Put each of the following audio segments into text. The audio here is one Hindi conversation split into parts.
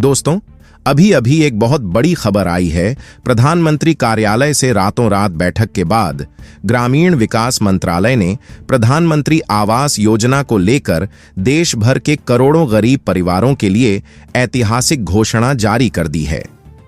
दोस्तों, अभी अभी एक बहुत बड़ी खबर आई है। प्रधानमंत्री कार्यालय से रातों रात बैठक के बाद ग्रामीण विकास मंत्रालय ने प्रधानमंत्री आवास योजना को लेकर देश भर के करोड़ों गरीब परिवारों के लिए ऐतिहासिक घोषणा जारी कर दी है।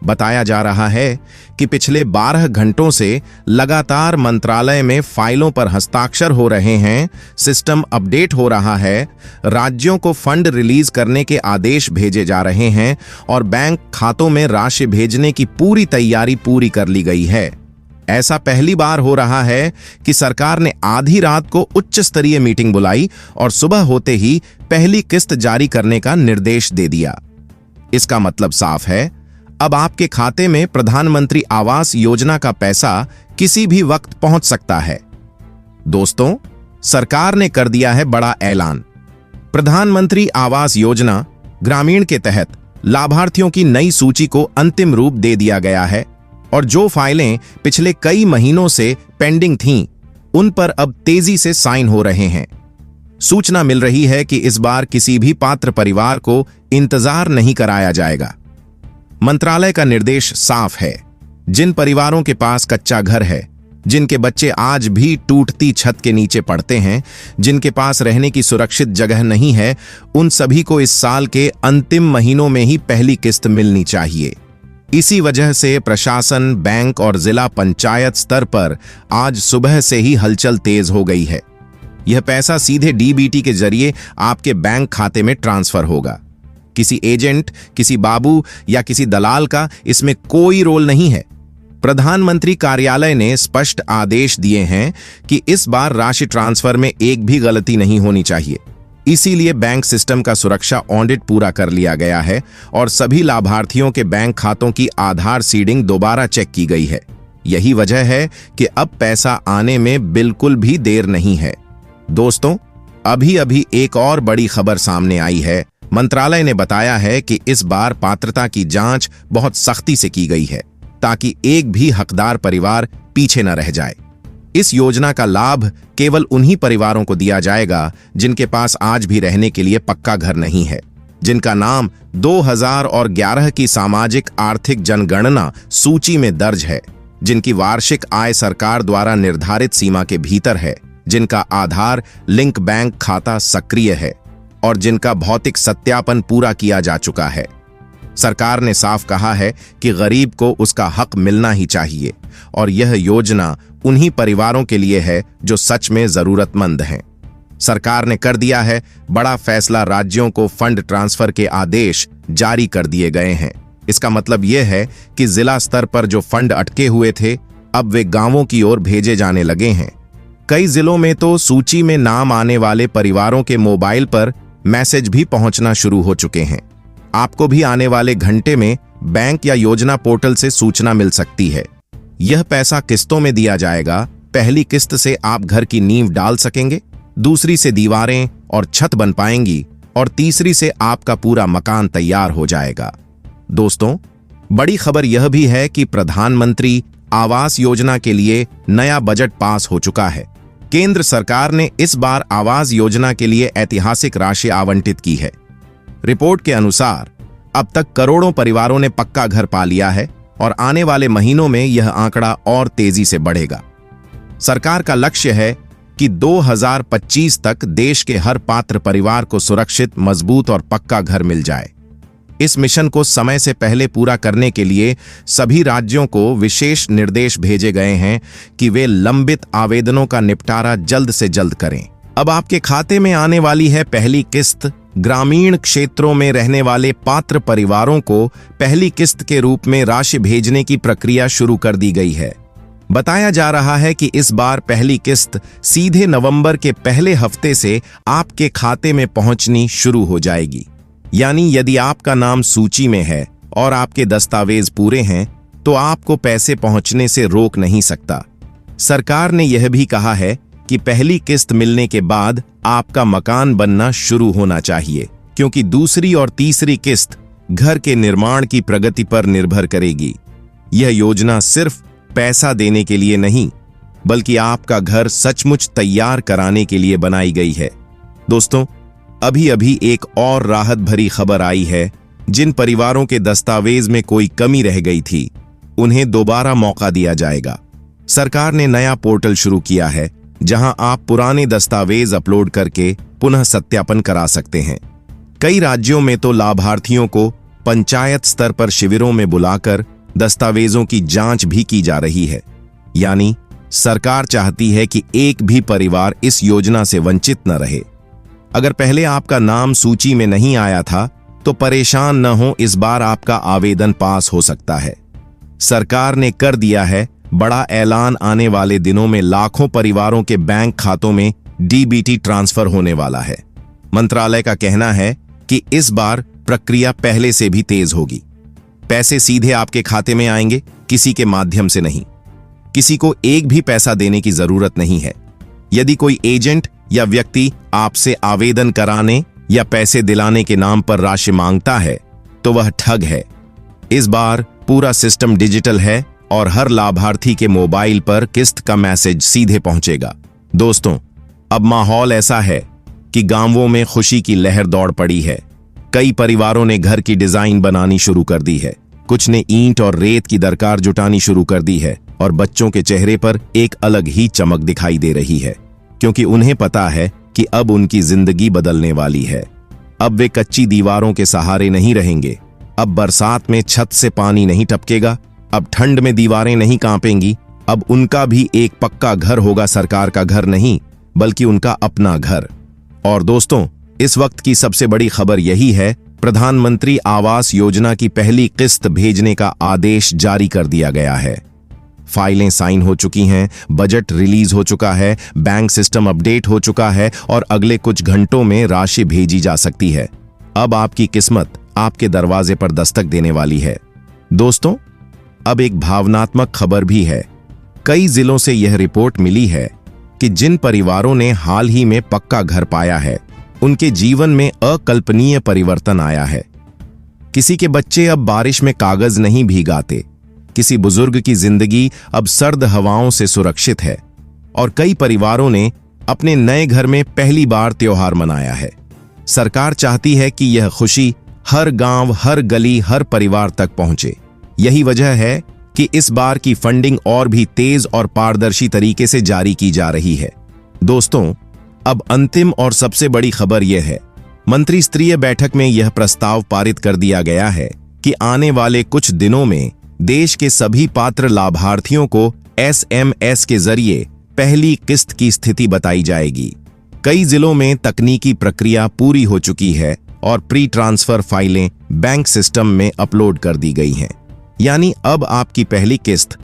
बताया जा रहा है कि पिछले 12 घंटों से लगातार मंत्रालय में फाइलों पर हस्ताक्षर हो रहे हैं, सिस्टम अपडेट हो रहा है, राज्यों को फंड रिलीज करने के आदेश भेजे जा रहे हैं और बैंक खातों में राशि भेजने की पूरी तैयारी पूरी कर ली गई है। ऐसा पहली बार हो रहा है कि सरकार ने आधी रात को उच्च स्तरीय मीटिंग बुलाई और सुबह होते ही पहली किस्त जारी करने का निर्देश दे दिया। इसका मतलब साफ है, अब आपके खाते में प्रधानमंत्री आवास योजना का पैसा किसी भी वक्त पहुंच सकता है। दोस्तों, सरकार ने कर दिया है बड़ा ऐलान। प्रधानमंत्री आवास योजना ग्रामीण के तहत लाभार्थियों की नई सूची को अंतिम रूप दे दिया गया है और जो फाइलें पिछले कई महीनों से पेंडिंग थीं, उन पर अब तेजी से साइन हो रहे हैं। सूचना मिल रही है कि इस बार किसी भी पात्र परिवार को इंतजार नहीं कराया जाएगा। मंत्रालय का निर्देश साफ है, जिन परिवारों के पास कच्चा घर है, जिनके बच्चे आज भी टूटती छत के नीचे पड़ते हैं, जिनके पास रहने की सुरक्षित जगह नहीं है, उन सभी को इस साल के अंतिम महीनों में ही पहली किस्त मिलनी चाहिए। इसी वजह से प्रशासन, बैंक और जिला पंचायत स्तर पर आज सुबह से ही हलचल तेज हो गई है। यह पैसा सीधे डीबीटी के जरिए आपके बैंक खाते में ट्रांसफर होगा। किसी एजेंट, किसी बाबू या किसी दलाल का इसमें कोई रोल नहीं है। प्रधानमंत्री कार्यालय ने स्पष्ट आदेश दिए हैं कि इस बार राशि ट्रांसफर में एक भी गलती नहीं होनी चाहिए। इसीलिए बैंक सिस्टम का सुरक्षा ऑडिट पूरा कर लिया गया है और सभी लाभार्थियों के बैंक खातों की आधार सीडिंग दोबारा चेक की गई है। यही वजह है कि अब पैसा आने में बिल्कुल भी देर नहीं है। दोस्तों, अभी अभी एक और बड़ी खबर सामने आई है। मंत्रालय ने बताया है कि इस बार पात्रता की जांच बहुत सख्ती से की गई है ताकि एक भी हकदार परिवार पीछे न रह जाए। इस योजना का लाभ केवल उन्हीं परिवारों को दिया जाएगा जिनके पास आज भी रहने के लिए पक्का घर नहीं है, जिनका नाम 2011 की सामाजिक आर्थिक जनगणना सूची में दर्ज है, जिनकी वार्षिक आय सरकार द्वारा निर्धारित सीमा के भीतर है, जिनका आधार लिंक बैंक खाता सक्रिय है और जिनका भौतिक सत्यापन पूरा किया जा चुका है। सरकार ने साफ कहा है कि गरीब को उसका हक मिलना ही चाहिए और यह योजना उन्हीं परिवारों के लिए है जो सच में जरूरतमंद हैं। सरकार ने कर दिया है बड़ा फैसला, राज्यों को फंड ट्रांसफर के आदेश जारी कर दिए गए हैं। इसका मतलब यह है कि जिला स्तर पर जो फंड अटके हुए थे, अब वे गांवों की ओर भेजे जाने लगे हैं। कई जिलों में तो सूची में नाम आने वाले परिवारों के मोबाइल पर मैसेज भी पहुंचना शुरू हो चुके हैं। आपको भी आने वाले घंटे में बैंक या योजना पोर्टल से सूचना मिल सकती है। यह पैसा किस्तों में दिया जाएगा। पहली किस्त से आप घर की नींव डाल सकेंगे, दूसरी से दीवारें और छत बन पाएंगी और तीसरी से आपका पूरा मकान तैयार हो जाएगा। दोस्तों, बड़ी खबर यह भी है कि प्रधानमंत्री आवास योजना के लिए नया बजट पास हो चुका है। केंद्र सरकार ने इस बार आवास योजना के लिए ऐतिहासिक राशि आवंटित की है। रिपोर्ट के अनुसार अब तक करोड़ों परिवारों ने पक्का घर पा लिया है और आने वाले महीनों में यह आंकड़ा और तेजी से बढ़ेगा। सरकार का लक्ष्य है कि 2025 तक देश के हर पात्र परिवार को सुरक्षित, मजबूत और पक्का घर मिल जाए। इस मिशन को समय से पहले पूरा करने के लिए सभी राज्यों को विशेष निर्देश भेजे गए हैं कि वे लंबित आवेदनों का निपटारा जल्द से जल्द करें। अब आपके खाते में आने वाली है पहली किस्त। ग्रामीण क्षेत्रों में रहने वाले पात्र परिवारों को पहली किस्त के रूप में राशि भेजने की प्रक्रिया शुरू कर दी गई है। बताया जा रहा है कि इस बार पहली किस्त सीधे नवंबर के पहले हफ्ते से आपके खाते में पहुंचनी शुरू हो जाएगी। यानी यदि आपका नाम सूची में है और आपके दस्तावेज पूरे हैं, तो आपको पैसे पहुंचने से रोक नहीं सकता। सरकार ने यह भी कहा है कि पहली किस्त मिलने के बाद आपका मकान बनना शुरू होना चाहिए, क्योंकि दूसरी और तीसरी किस्त घर के निर्माण की प्रगति पर निर्भर करेगी। यह योजना सिर्फ पैसा देने के लिए नहीं, बल्कि आपका घर सचमुच तैयार कराने के लिए बनाई गई है। दोस्तों, अभी अभी एक और राहत भरी खबर आई है। जिन परिवारों के दस्तावेज में कोई कमी रह गई थी, उन्हें दोबारा मौका दिया जाएगा। सरकार ने नया पोर्टल शुरू किया है, जहां आप पुराने दस्तावेज अपलोड करके पुनः सत्यापन करा सकते हैं। कई राज्यों में तो लाभार्थियों को पंचायत स्तर पर शिविरों में बुलाकर दस्तावेजों की जांच भी की जा रही है। यानी सरकार चाहती है कि एक भी परिवार इस योजना से वंचित न रहे। अगर पहले आपका नाम सूची में नहीं आया था तो परेशान न हो, इस बार आपका आवेदन पास हो सकता है। सरकार ने कर दिया है बड़ा ऐलान, आने वाले दिनों में लाखों परिवारों के बैंक खातों में डीबीटी ट्रांसफर होने वाला है। मंत्रालय का कहना है कि इस बार प्रक्रिया पहले से भी तेज होगी। पैसे सीधे आपके खाते में आएंगे, किसी के माध्यम से नहीं। किसी को एक भी पैसा देने की जरूरत नहीं है। यदि कोई एजेंट या व्यक्ति आपसे आवेदन कराने या पैसे दिलाने के नाम पर राशि मांगता है तो वह ठग है। इस बार पूरा सिस्टम डिजिटल है और हर लाभार्थी के मोबाइल पर किस्त का मैसेज सीधे पहुंचेगा। दोस्तों, अब माहौल ऐसा है कि गांवों में खुशी की लहर दौड़ पड़ी है। कई परिवारों ने घर की डिजाइन बनानी शुरू कर दी है, कुछ ने ईंट और रेत की दरकार जुटानी शुरू कर दी है और बच्चों के चेहरे पर एक अलग ही चमक दिखाई दे रही है, क्योंकि उन्हें पता है कि अब उनकी जिंदगी बदलने वाली है। अब वे कच्ची दीवारों के सहारे नहीं रहेंगे। अब बरसात में छत से पानी नहीं टपकेगा। अब ठंड में दीवारें नहीं कांपेंगी। अब उनका भी एक पक्का घर होगा, सरकार का घर नहीं बल्कि उनका अपना घर। और दोस्तों, इस वक्त की सबसे बड़ी खबर यही है, प्रधानमंत्री आवास योजना की पहली किस्त भेजने का आदेश जारी कर दिया गया है। फाइलें साइन हो चुकी हैं, बजट रिलीज हो चुका है, बैंक सिस्टम अपडेट हो चुका है और अगले कुछ घंटों में राशि भेजी जा सकती है। अब आपकी किस्मत आपके दरवाजे पर दस्तक देने वाली है। दोस्तों, अब एक भावनात्मक खबर भी है। कई जिलों से यह रिपोर्ट मिली है कि जिन परिवारों ने हाल ही में पक्का घर पाया है, उनके जीवन में अकल्पनीय परिवर्तन आया है। किसी के बच्चे अब बारिश में कागज नहीं भीगाते, किसी बुजुर्ग की जिंदगी अब सर्द हवाओं से सुरक्षित है और कई परिवारों ने अपने नए घर में पहली बार त्योहार मनाया है। सरकार चाहती है कि यह खुशी हर गांव, हर गली, हर परिवार तक पहुंचे। यही वजह है कि इस बार की फंडिंग और भी तेज और पारदर्शी तरीके से जारी की जा रही है। दोस्तों, अब अंतिम और सबसे बड़ी खबर यह है, मंत्री स्तरीय बैठक में यह प्रस्ताव पारित कर दिया गया है कि आने वाले कुछ दिनों में देश के सभी पात्र लाभार्थियों को SMS के जरिए पहली किस्त की स्थिति बताई जाएगी। कई जिलों में तकनीकी प्रक्रिया पूरी हो चुकी है और प्री ट्रांसफर फाइलें बैंक सिस्टम में अपलोड कर दी गई हैं। यानी अब आपकी पहली किस्त